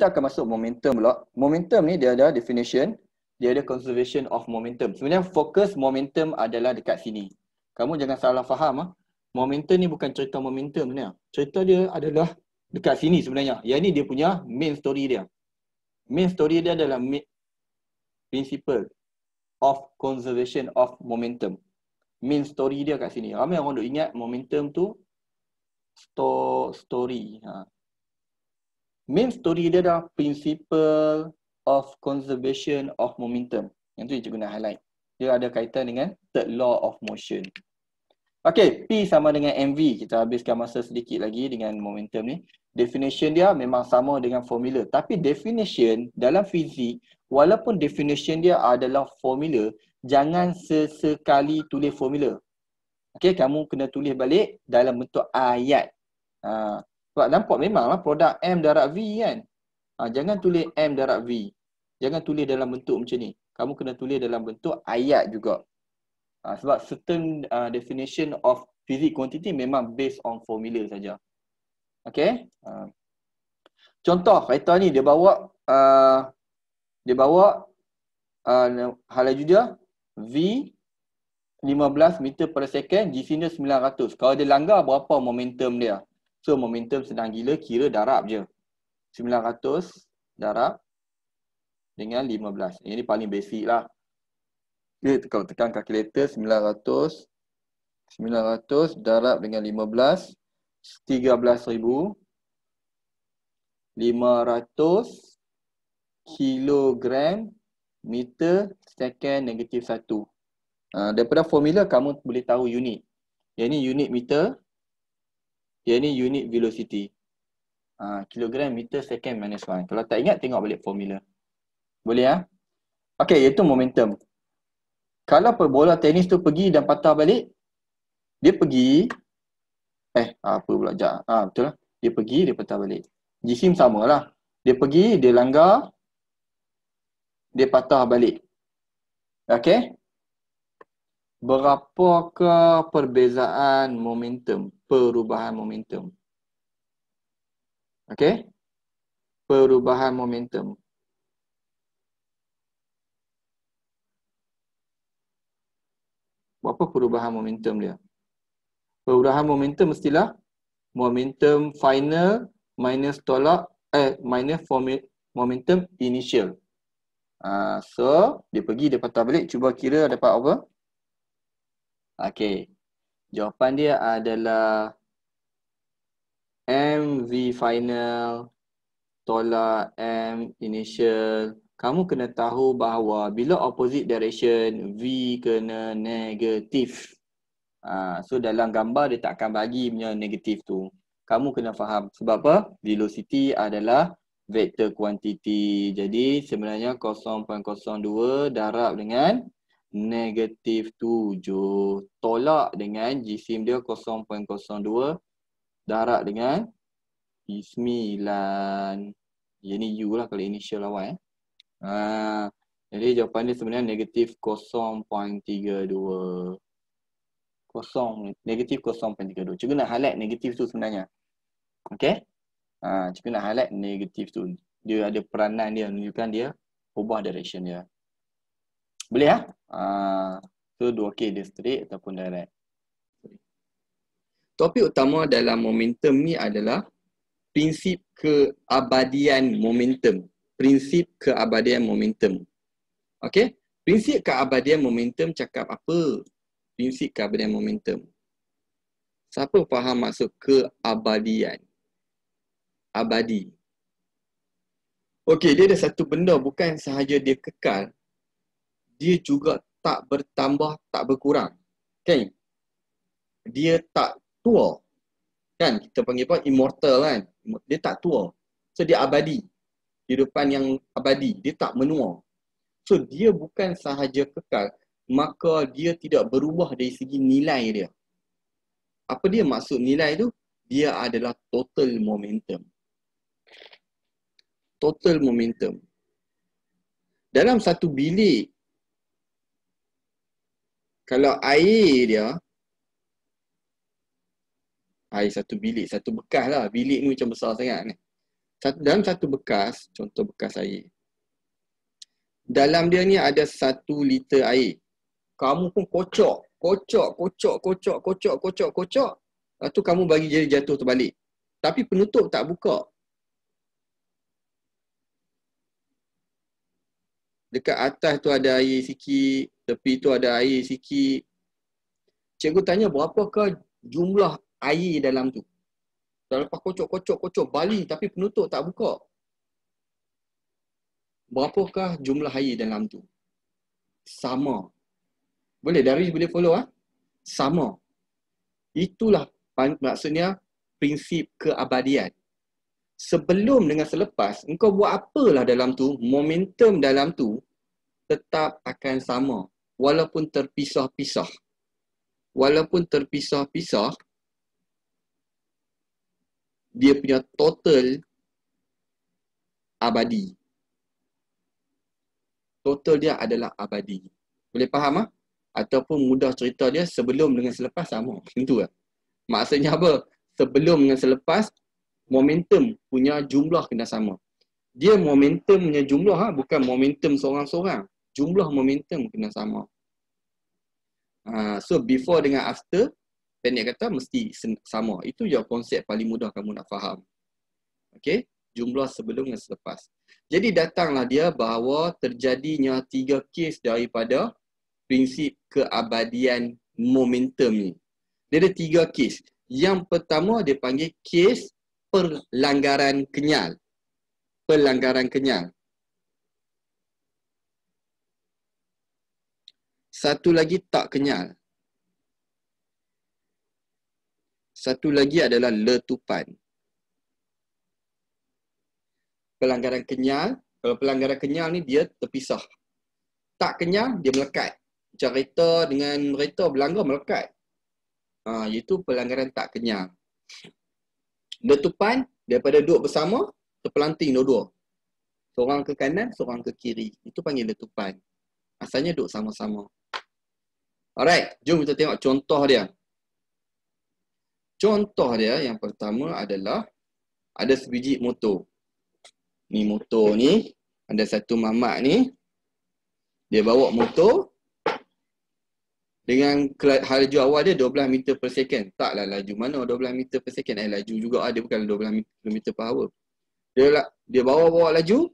kita akan masuk momentum pula. Momentum ni dia ada definition, dia ada conservation of momentum. Sebenarnya fokus momentum adalah dekat sini. Kamu jangan salah faham. Momentum ni bukan cerita momentum sebenarnya. Cerita dia adalah dekat sini sebenarnya. Yang ni dia punya main story dia. Main story dia adalah principle of conservation of momentum. Main story dia kat sini. Ramai orang duk ingat momentum tu story. Main story dia adalah principle of conservation of momentum. Yang tu yang cikgu nak highlight. Dia ada kaitan dengan third law of motion. Okey, P sama dengan mv. Kita habiskan masa sedikit lagi dengan momentum ni. Definition dia memang sama dengan formula. Tapi definition dalam fizik, walaupun definition dia adalah formula, jangan sesekali tulis formula. Okey, kamu kena tulis balik dalam bentuk ayat. Sebab nampak memanglah produk M darab V kan. Jangan tulis M darab V. Jangan tulis dalam bentuk macam ni. Kamu kena tulis dalam bentuk ayat juga. Sebab certain definition of physics quantity memang based on formula saja. Okay. Contoh kereta ni dia bawa halaju dia V 15 meter per second, GC dia 900. Kalau dia langgar berapa momentum dia? So momentum senang gila, kira darab je. 900 darab dengan 15. Ini paling basic lah. Kalau tekan kalkulator 900 darab dengan 15, 13,500 kilogram meter second negatif 1. Daripada formula kamu boleh tahu unit. Yang ni unit meter, yang ni unit velocity. Kilogram meter second minus 1. Kalau tak ingat tengok balik formula. Boleh ya? Okey, iaitu momentum. Kalau bola tenis tu pergi dan patah balik, dia pergi apa pula jap. Betul lah. Dia pergi, dia patah balik. Jisim samalah. Dia pergi, dia langgar, dia patah balik. Okey? Berapakah perbezaan momentum, perubahan momentum? Okey? Perubahan momentum. Berapa perubahan momentum dia? Perubahan momentum mestilah momentum final minus minus momentum initial. So dia pergi, dia patah balik. Cuba kira dapat apa? Okey. Jawapan dia adalah MV final tolak M initial. Kamu kena tahu bahawa bila opposite direction, V kena negatif. So dalam gambar dia tak akan bagi punya negatif tu. Kamu kena faham. Sebab apa? Velocity adalah vector quantity. Jadi sebenarnya 0.02 darab dengan negatif 7. Tolak dengan jisim dia 0.02 darab dengan 9. Ini U lah kalau initial awal. Jadi jawapan dia sebenarnya negatif 0.32. Negatif 0.32. Cikgu nak highlight negatif tu sebenarnya. Okay? Cikgu nak highlight negatif tu. Dia ada peranan dia, menunjukkan dia ubah direction dia. Boleh ya? So 2K dia straight ataupun direct. Topik utama dalam momentum ni adalah prinsip keabadian momentum. Prinsip keabadian momentum. Okey? Prinsip keabadian momentum cakap apa? Prinsip keabadian momentum. Siapa faham maksud keabadian? Abadi. Okey, dia ada satu benda bukan sahaja dia kekal, dia juga tak bertambah, tak berkurang. Kan? Dia tak tua. Kan? Kita panggil apa? Immortal kan? Dia tak tua. So dia abadi. Kehidupan yang abadi. Dia tak menua. So dia bukan sahaja kekal, maka dia tidak berubah dari segi nilai dia. Apa dia maksud nilai tu? Dia adalah total momentum. Total momentum. Dalam satu bilik, kalau air dia, air satu bilik, satu bekas lah. Bilik ni macam besar sangat ni. Dalam satu bekas, contoh bekas air. Dalam dia ni ada 1 liter air. Kamu pun kocok. Lepas tu kamu bagi jadi jatuh terbalik. Tapi penutup tak buka. Dekat atas tu ada air sikit, tepi tu ada air sikit. Cikgu tanya berapakah jumlah air dalam tu? Dah lepas kocok, balik tapi penutup tak buka. Berapakah jumlah air dalam tu? Sama. Boleh, Darwish boleh follow ah? Sama. Itulah maksudnya prinsip keabadian. Sebelum dengan selepas, engkau buat apalah dalam tu, momentum dalam tu tetap akan sama. Walaupun terpisah-pisah. Dia punya total abadi. Total dia adalah abadi. Boleh faham ah? Ataupun mudah cerita dia sebelum dengan selepas sama. Tentu lah. Maksudnya apa? Sebelum dengan selepas, momentum punya jumlah kena sama. Dia momentum punya jumlah, bukan momentum seorang-seorang. Jumlah momentum kena sama. So before dengan after, pendek kata mesti sama. Itu je konsep paling mudah kamu nak faham. Okay? Jumlah sebelum dan selepas. Jadi datanglah dia bahawa terjadinya 3 kes daripada prinsip keabadian momentum ni. Dia ada 3 kes. Yang pertama dia panggil kes pelanggaran kenyal. Pelanggaran kenyal. Satu lagi tak kenyal. Satu lagi adalah letupan. Pelanggaran kenyal, kalau pelanggaran kenyal ni dia terpisah. Tak kenyal, dia melekat. Macam kereta dengan kereta berlanggar melekat. Iaitu pelanggaran tak kenyal. Letupan, daripada duduk bersama, terpelanting dua-dua. Seorang ke kanan, seorang ke kiri. Itu panggil letupan. Asalnya duduk sama-sama. Alright, jom kita tengok contoh dia. Contoh dia yang pertama adalah ada sebiji motor. Ni motor ni, ada satu mamat ni. Dia bawa motor dengan laju awal dia 12 meter per second. Taklah laju mana 12 meter per second. Laju juga dia bukan 12 km per hour. Dia bawa laju.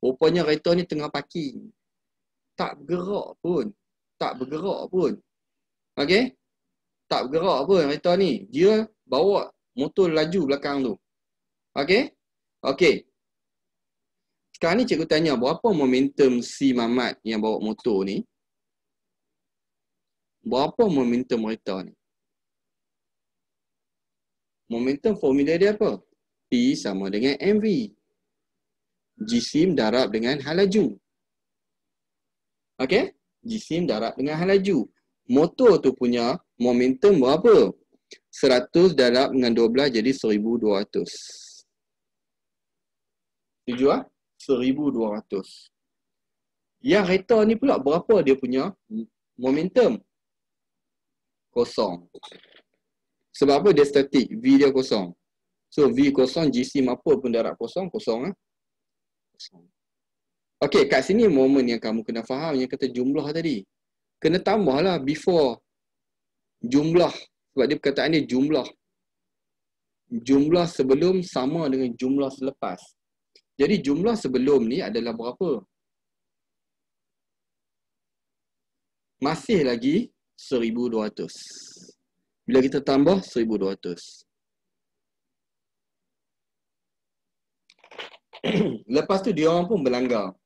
Rupanya kereta ni tengah parking. Tak bergerak pun. Okey? Tak bergerak pun kereta ni. Dia bawa motor laju belakang tu. Okey? Okey. Sekarang ni cikgu tanya berapa momentum si mamat yang bawa motor ni? Berapa momentum kereta ni? Momentum formula dia apa? P sama dengan mv. Jisim darab dengan hal laju. Okey? Jisim darab dengan hal laju. Motor tu punya momentum berapa? 100 darab dengan 12 jadi 1200. Setuju ah? 1200. Yang kereta ni pula berapa dia punya momentum? Kosong. Sebab apa dia statik? V dia kosong. So V kosong, jisim apa pun darab kosong, kosong. Kosong. Okey, kat sini momen yang kamu kena faham yang kata jumlah tadi. Kena tambahlah before jumlah. Sebab dia perkataan dia jumlah. Jumlah sebelum sama dengan jumlah selepas. Jadi jumlah sebelum ni adalah berapa? Masih lagi 1200. Bila kita tambah 1200. Lepas tu dia orang pun berlanggar.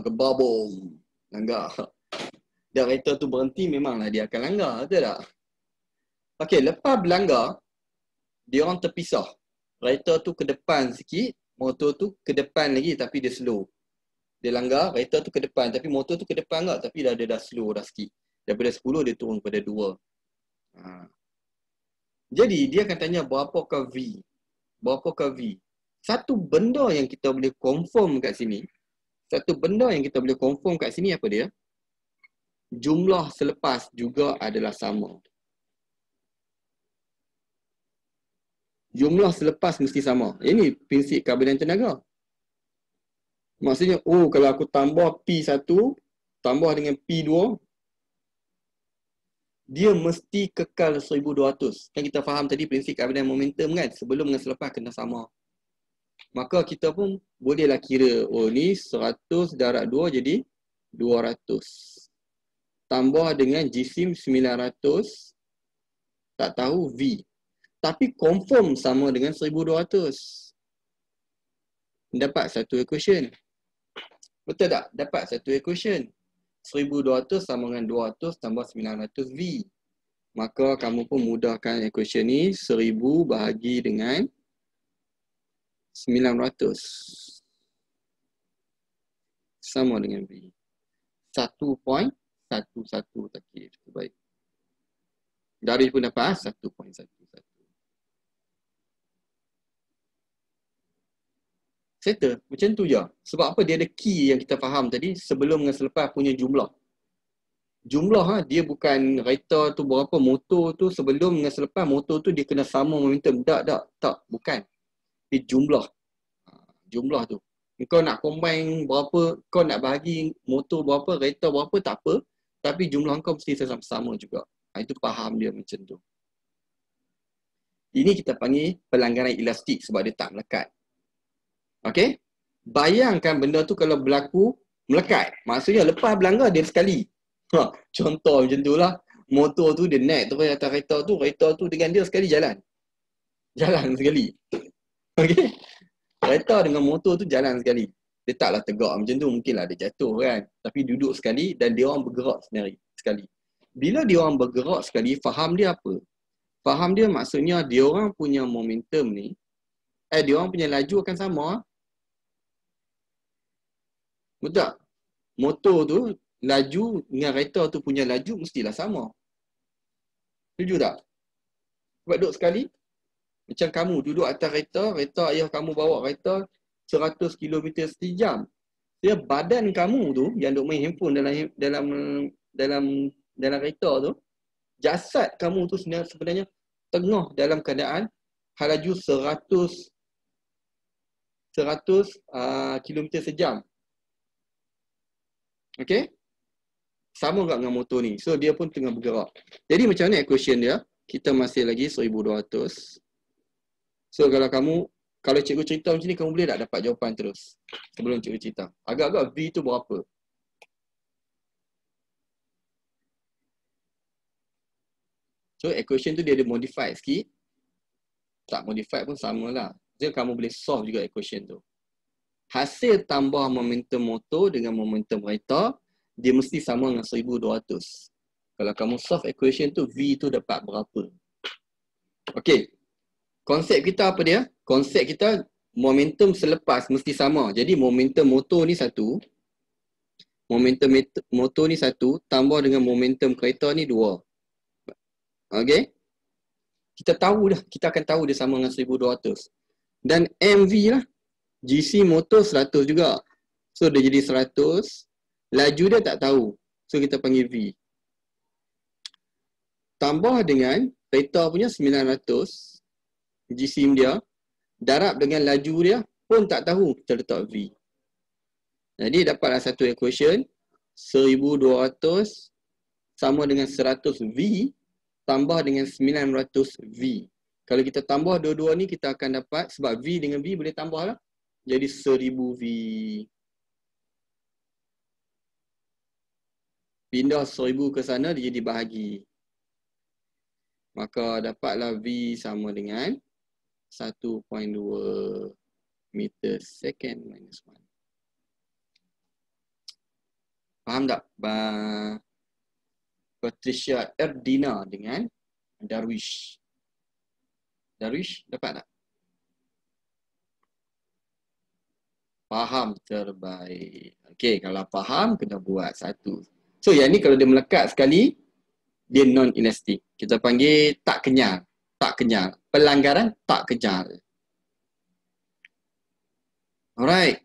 Gebabong. Langgar. Dan kereta tu berhenti memanglah dia akan langgar, betul tak? Okey, lepas berlanggar, dia orang terpisah. Kereta tu ke depan sikit, motor tu ke depan lagi tapi dia slow. Dia langgar, kereta tu ke depan tapi motor tu ke depan tak, tapi dia dah slow dah sikit. Daripada 10 dia turun kepada 2. Jadi dia akan tanya berapakah V? Berapakah V? Satu benda yang kita boleh confirm kat sini, apa dia? Jumlah selepas juga adalah sama. Jumlah selepas mesti sama. Ini prinsip keabadian tenaga. Maksudnya, kalau aku tambah P1 tambah dengan P2, dia mesti kekal 1200. Kan kita faham tadi prinsip keabadian momentum kan? Sebelum dengan selepas kena sama. Maka kita pun bolehlah kira, ni 100 darab 2 jadi 200. Tambah dengan jisim 900, tak tahu V. Tapi confirm sama dengan 1200. Dapat satu equation. Betul tak? Dapat satu equation. 1200 sama dengan 200 tambah 900 V. Maka kamu pun mudahkan equation ni. 1000 bahagi dengan 900 sama dengan V. 1.11 tak kira. Baik. Dari pun dapat 1.11. Settle. Macam tu je. Sebab apa? Dia ada key yang kita faham tadi sebelum dengan selepas punya jumlah. Jumlah dia bukan kereta tu berapa, motor tu sebelum dengan selepas motor tu dia kena sama momentum. Tak. Bukan. Dia jumlah. Jumlah tu. Kau nak combine berapa, kau nak bahagi motor berapa, kereta berapa, tak apa. Tapi jumlah kau mesti sama juga. Itu faham dia macam tu. Ini kita panggil pelanggaran elastik sebab dia tak melekat. Okey? Bayangkan benda tu kalau berlaku melekat. Maksudnya lepas berlanggar dia sekali. Contoh macam tu lah. Motor tu dia naik terus atas kereta tu dengan dia sekali jalan. Jalan sekali. Okey? Kereta dengan motor tu jalan sekali. Dia taklah tegak macam tu. Mungkinlah dia jatuh kan. Tapi duduk sekali dan dia orang bergerak sendiri sekali. Bila dia orang bergerak sekali, faham dia apa? Faham dia maksudnya dia orang punya momentum ni, dia orang punya laju akan sama. Betul tak? Motor tu, laju dengan kereta tu punya laju mestilah sama. Setuju tak? Sebab duduk sekali, macam kamu duduk atas kereta ayah kamu bawa kereta 100 km sejam. Dia badan kamu tu, yang duk main handphone dalam kereta tu, jasad kamu tu sebenarnya tengah dalam keadaan laju 100 km sejam. Okey? Sama tak dengan motor ni. So dia pun tengah bergerak. Jadi macam mana equation dia? Kita masih lagi 1200. So kalau cikgu cerita macam ni, kamu boleh tak dapat jawapan terus sebelum cikgu cerita? Agak-agak V tu berapa? So equation tu dia ada modify sikit. Tak modify pun samalah. Jadi kamu boleh solve juga equation tu. Hasil tambah momentum motor dengan momentum kereta, dia mesti sama dengan 1200. Kalau kamu solve equation tu, V tu dapat berapa? Okey. Konsep kita apa dia? Konsep kita momentum selepas mesti sama. Jadi momentum motor ni satu. Momentum motor ni satu. Tambah dengan momentum kereta ni 2. Okey. Kita tahu dah. Kita akan tahu dia sama dengan 1200. Dan MV lah. GC motor 100 juga. So dia jadi 100. Laju dia tak tahu. So kita panggil V. Tambah dengan kereta punya 900. GC dia. Darab dengan laju dia pun tak tahu. Kita letak V. Jadi dapatlah satu equation. 1200 sama dengan 100 V tambah dengan 900 V. Kalau kita tambah dua-dua ni, kita akan dapat, sebab V dengan V boleh tambah lah. Jadi 1000 V. Pindah 1000 ke sana, dia jadi bahagi. Maka dapatlah V sama dengan 1.2 meter second minus 1. Faham tak? Patricia Erdina dengan Darwish. Darwish, dapat tak? Faham terbaik. Okey, kalau faham, kena buat satu. So, yang ni kalau dia melekat sekali, dia non-elastic. Kita panggil tak kenyal. Tak kenyal. Pelanggaran tak kenyal. Alright.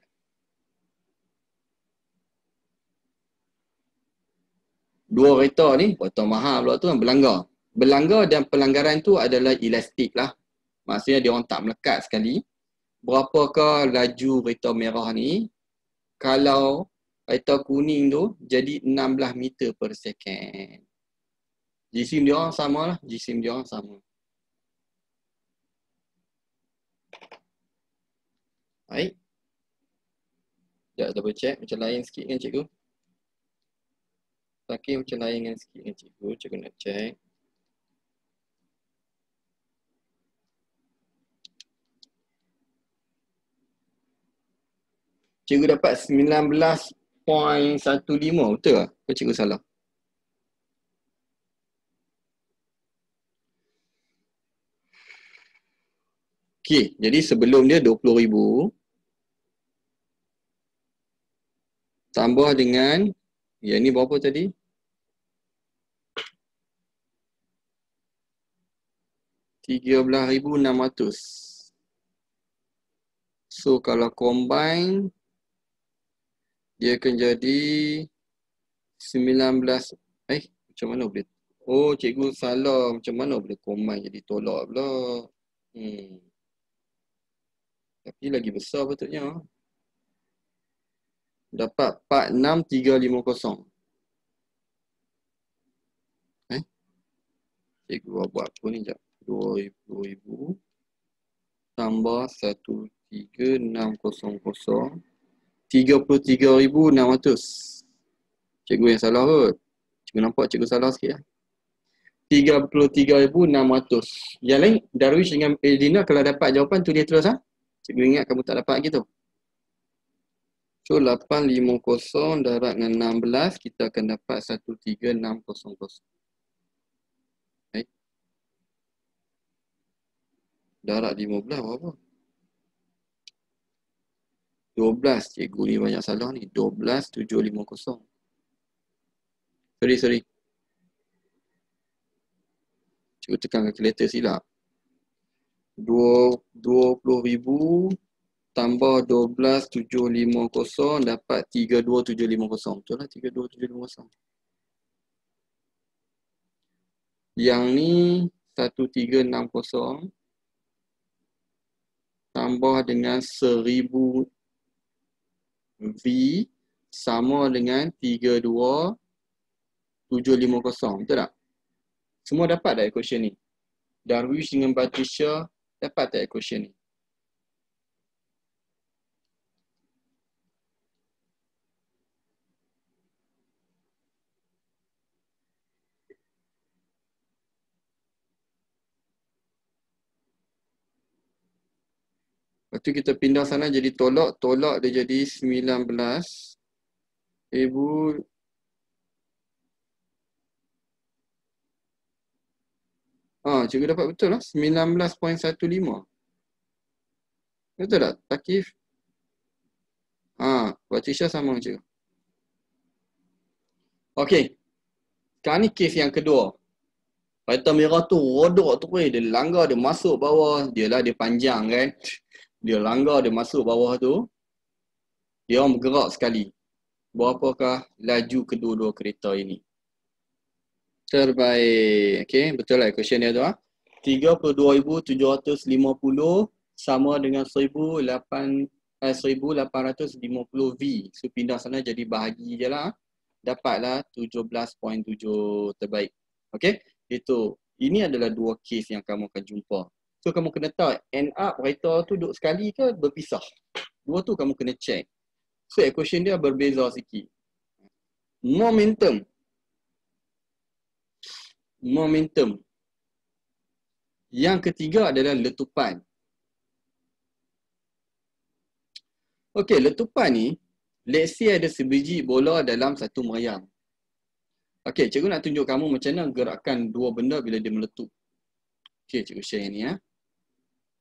Dua kereta ni, kereta mahal pula tu kan, berlanggar. Berlanggar dan pelanggaran tu adalah elastik lah. Maksudnya dia orang tak melekat sekali. Berapakah laju kereta merah ni kalau kereta kuning tu jadi 16 meter per second. Jisim dia orang sama lah. Jisim dia orang sama. Baik. Sekejap double check. Macam lain sikit kan cikgu? Sakit macam lain kan sikit kan cikgu. Cikgu nak check. Cikgu dapat 19.15. Betul tak? Ke cikgu salah? Okey, jadi sebelum dia 20,000 tambah dengan yang ni berapa tadi? $13,600. So kalau combine dia akan jadi 19 macam mana boleh? Oh, cikgu salah. Macam mana boleh combine jadi tolak pula? Tapi lagi besar patutnya. Dapat 46,350. Cikgu buat apa ni sekejap. 20,000 tambah 13,600. 33,600. Cikgu yang salah kot. Cikgu nampak cikgu salah sikit lah. 33,600. Yang lain, Darwish dengan Eldina kalau dapat jawapan tulis terus lah. Cikgu ingat kamu tak dapat lagi tu. So 850 darab dengan 16 kita akan dapat 13,600. Baik. Darab 15 berapa? 12. Cikgu ni banyak salah ni. 12,750. Sorry. Cikgu tekan kalkulator silap. 20,000 tambah 12,750 dapat 32,750. Betul lah 32,750. Yang ni 1360 tambah dengan 1000 V sama dengan 32,750. Betul tak? Semua dapat tak equation ni? Darwish dengan Patricia dapat tak equation ni? Lepas tu kita pindah sana jadi tolak. Tolak dia jadi 19,000. Cikgu dapat betul lah. 19.15. Betul tak? Takif? Patricia sama je. Okey. Sekarang ni kes yang kedua. Kereta merah tu rodok tu dia langgar, dia masuk bawah. Dia panjang kan. Dia langgar, dia masuk bawah tu. Dia orang bergerak sekali. Berapakah laju kedua-dua kereta ini? Terbaik. Okey, betul lah question dia tu. 32,750 sama dengan 1,850 V. So pindah sana jadi bahagi je lah. Dapatlah 17.7 terbaik. Okey, itu. Ini adalah dua kes yang kamu akan jumpa. So kamu kena tahu end up kereta tu duduk sekali ke berpisah. Dua tu kamu kena check. So equation dia berbeza sikit. Momentum. Yang ketiga adalah letupan. Okey, letupan ni, let's say ada sebiji bola dalam satu meriam. Okey, cikgu nak tunjuk kamu macam mana gerakan dua benda bila dia meletup. Okey, cikgu share ni ya.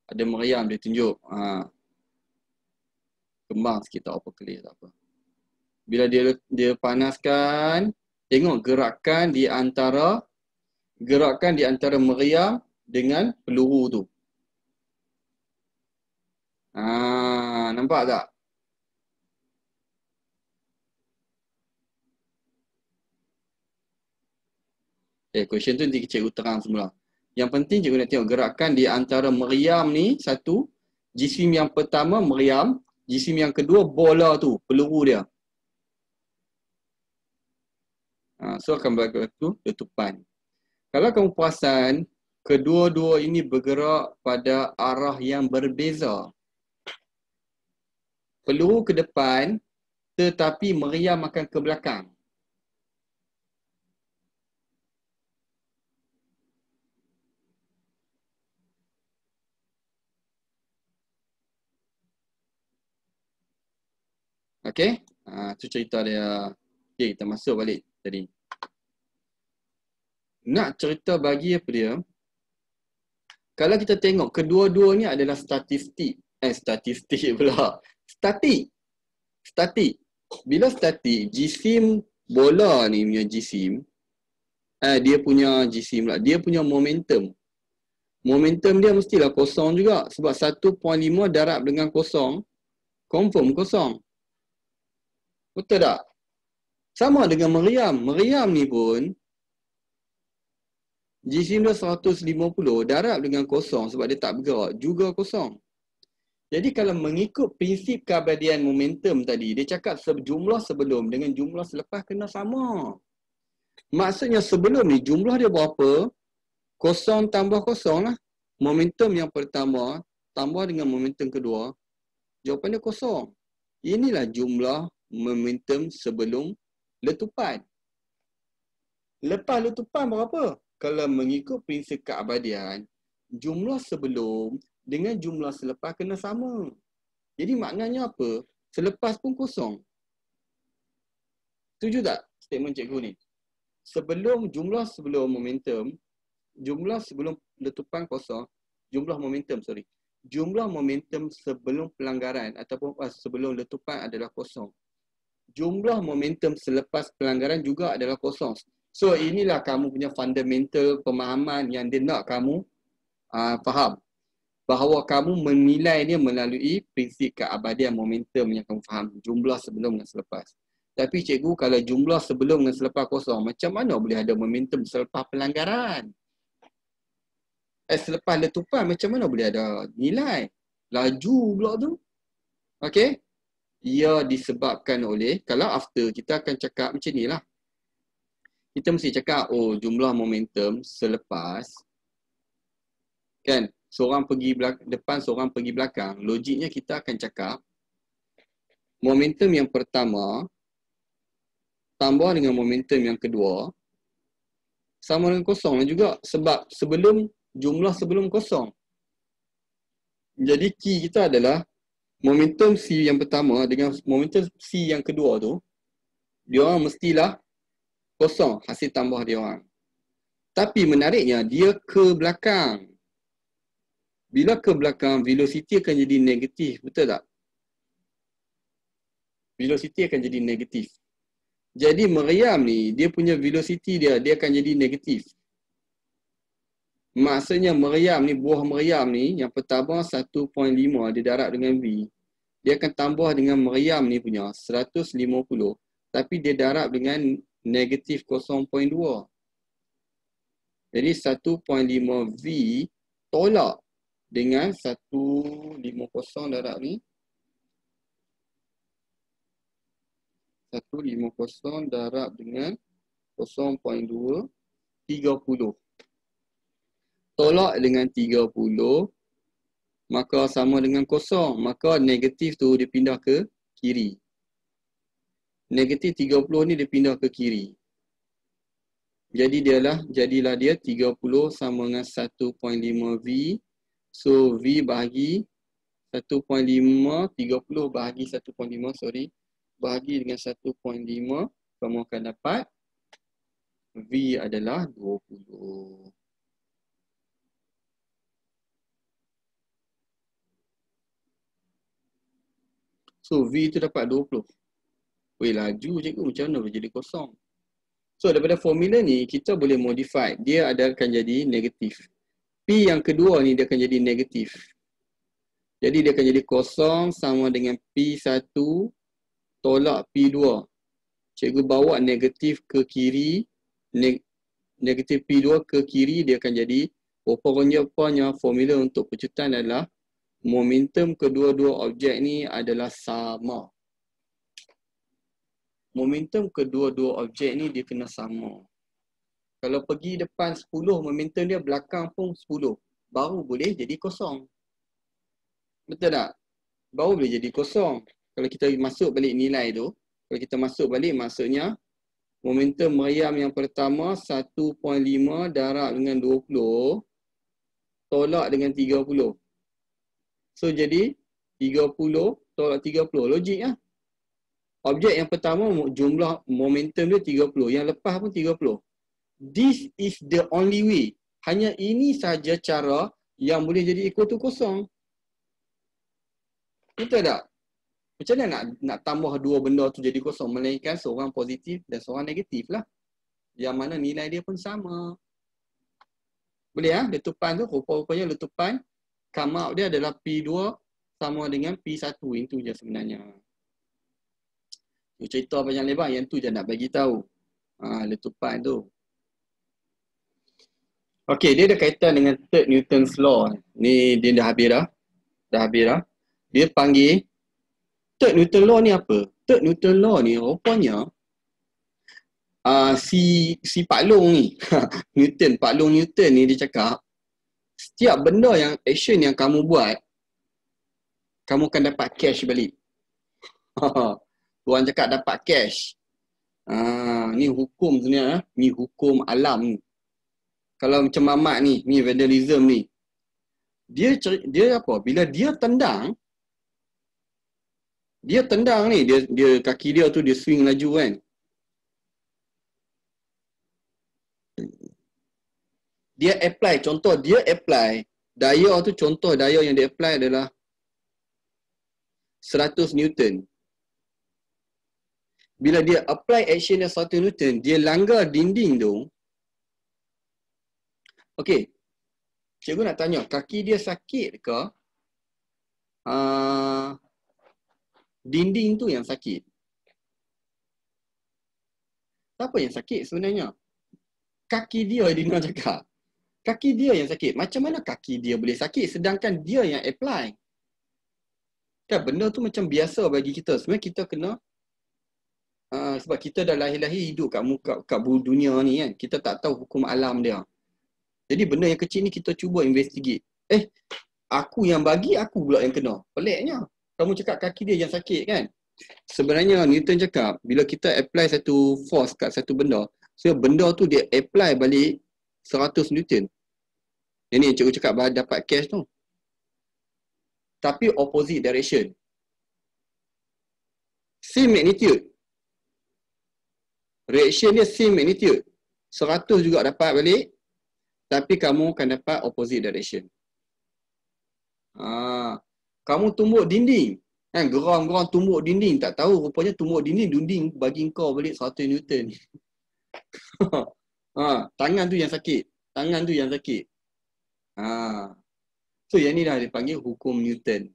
Ada meriam dia tunjuk. Kembang sikit tak apa, clear tak apa. Bila dia panaskan, tengok gerakan di antara meriam dengan peluru tu. Nampak tak? Question tu nanti cikgu terang semula. Yang penting cikgu nak tengok gerakan di antara meriam ni satu. Jisim yang pertama meriam. Jisim yang kedua bola tu, peluru dia. So akan berlaku letupan. Kalau kamu perasan, kedua-dua ini bergerak pada arah yang berbeza. Peluru ke depan, tetapi meriam akan ke belakang. Okey? Tu cerita dia. Okey, kita masuk balik tadi. Nak cerita bagi apa dia? Kalau kita tengok kedua-duanya adalah statistik. Statistik pula. Statik. Bila statik, jisim bola ni punya jisim, dia punya jisim lah. Dia punya momentum. Momentum dia mestilah kosong juga. Sebab 1.5 darab dengan kosong, confirm kosong. Betul tak? Sama dengan meriam. Meriam ni pun, jisim dia 150 darab dengan kosong sebab dia tak bergerak. Juga kosong. Jadi kalau mengikut prinsip keabadian momentum tadi, dia cakap jumlah sebelum dengan jumlah selepas kena sama. Maksudnya sebelum ni jumlah dia berapa? Kosong tambah kosong lah. Momentum yang pertama tambah dengan momentum kedua, jawapan dia kosong. Inilah jumlah momentum sebelum letupan. Lepas letupan berapa? Kalau mengikut prinsip keabadian, jumlah sebelum dengan jumlah selepas kena sama. Jadi maknanya apa? Selepas pun kosong. Setuju tak statement cikgu ni? Jumlah sebelum momentum, jumlah sebelum letupan kosong, jumlah momentum sebelum pelanggaran ataupun sebelum letupan adalah kosong. Jumlah momentum selepas pelanggaran juga adalah kosong. So inilah kamu punya fundamental pemahaman yang dia nak kamu faham. Bahawa kamu menilai dia melalui prinsip keabadian momentum yang kamu faham. Jumlah sebelum dan selepas. Tapi cikgu, kalau jumlah sebelum dan selepas kosong, macam mana boleh ada momentum selepas pelanggaran? Selepas letupan, macam mana boleh ada nilai? Laju pula tu. Okey? Ia disebabkan oleh, kalau after, kita akan cakap macam ni lah. Kita mesti cakap, jumlah momentum selepas. Kan? Seorang pergi depan, seorang pergi belakang. Logiknya kita akan cakap, momentum yang pertama, tambah dengan momentum yang kedua, sama dengan kosong juga. Sebab jumlah sebelum kosong. Jadi key kita adalah momentum C yang pertama dengan momentum C yang kedua tu, dia orang mestilah kosong hasil tambah dia orang. Tapi menariknya dia ke belakang. Bila ke belakang, velocity akan jadi negatif, betul tak? Velocity akan jadi negatif. Jadi meriam ni, dia punya velocity dia akan jadi negatif. Maksudnya meriam ni, buah meriam ni, yang pertama 1.5 dia darab dengan V. Dia akan tambah dengan meriam ni punya 150. Tapi dia darab dengan negatif 0.2. Jadi 1.5 V tolak dengan 150 darab ni. 150 darab dengan 0.2, 30. Tolak dengan 30, maka sama dengan kosong. Maka negatif tu dia pindah ke kiri. Negatif 30 ni dia pindah ke kiri. Jadilah dia 30 sama dengan 1.5 V. So V bahagi 1.5, 30 bahagi 1.5, bahagi dengan 1.5, kamu akan dapat V adalah 20. So V tu dapat 20. Weh, laju cikgu, macam mana boleh jadi kosong? So daripada formula ni kita boleh modify. Dia akan jadi negatif. P yang kedua ni dia akan jadi negatif. Jadi dia akan jadi kosong sama dengan P1 tolak P2. Cikgu bawa negatif ke kiri. Negatif P2 ke kiri, dia akan jadi Rupa-rupanya formula untuk pecutan adalah momentum kedua-dua objek ni adalah sama. Momentum kedua-dua objek ni dia kena sama. Kalau pergi depan 10, momentum dia belakang pun 10. Baru boleh jadi kosong. Betul tak? Baru boleh jadi kosong. Kalau kita masuk balik nilai tu, kalau kita masuk balik maksudnya momentum meriam yang pertama 1.5 darab dengan 20 tolak dengan 30. So jadi 30 tolak 30. Logik lah. Objek yang pertama jumlah momentum dia 30. Yang lepas pun 30. This is the only way. Hanya ini saja cara yang boleh jadi equal to kosong. Betul tak? Macam mana nak tambah dua benda tu jadi kosong? Melainkan seorang positif dan seorang negatif lah. Yang mana nilai dia pun sama. Boleh lah, letupan tu, rupa-rupanya letupan come out dia adalah P2 sama dengan P1. Itu je sebenarnya. Cerita panjang lebar, yang tu je nak bagi tahu. Letupan tu. Okey, dia ada kaitan dengan third Newton's law. Ni dia dah habis dah. Dia panggil third Newton law ni apa? Third Newton law ni rupanya si Pak Long ni Pak Long Newton ni dia cakap setiap benda yang action yang kamu buat kamu akan dapat cash balik. Tuan cakap dapat cash. Ni hukum sebenarnya, ni hukum alam ni. Kalau macam Mamat ni vandalism ni. Dia apa? Bila dia tendang ni, dia kaki dia tu dia swing laju kan. Dia apply, contoh dia apply daya tu, contoh daya yang dia apply adalah 100 Newton. Bila dia apply action dia 100 Newton, dia langgar dinding tu. Okey. Cikgu nak tanya, kaki dia sakit ke? Dinding tu yang sakit. Siapa yang sakit sebenarnya? Kaki dia nak cakap. Kaki dia yang sakit. Macam mana kaki dia boleh sakit sedangkan dia yang apply? Kan benda tu macam biasa bagi kita. Sebenarnya kita kena sebab kita dah lahir-lahir hidup kat dunia ni kan. Kita tak tahu hukum alam dia. Jadi benda yang kecil ni kita cuba investigate. Aku yang bagi, aku pula yang kena. Peliknya. Kamu cakap kaki dia yang sakit kan? Sebenarnya Newton cakap bila kita apply satu force kat satu benda, so benda tu dia apply balik 100 Newton. Yang ni cikgu cakap dapat cash tu. Tapi opposite direction. Same magnitude. Reaction dia same magnitude. 100 juga dapat balik. Tapi kamu akan dapat opposite direction. Kamu tumbuk dinding. Kan geram-geram tumbuk dinding. Tak tahu rupanya tumbuk dinding bagi kau balik 100 Newton. Tangan tu yang sakit. So yang ni dah dipanggil hukum Newton.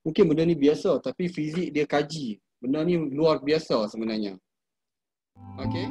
Mungkin benda ni biasa tapi fizik dia kaji. Benda ni luar biasa sebenarnya. Okay.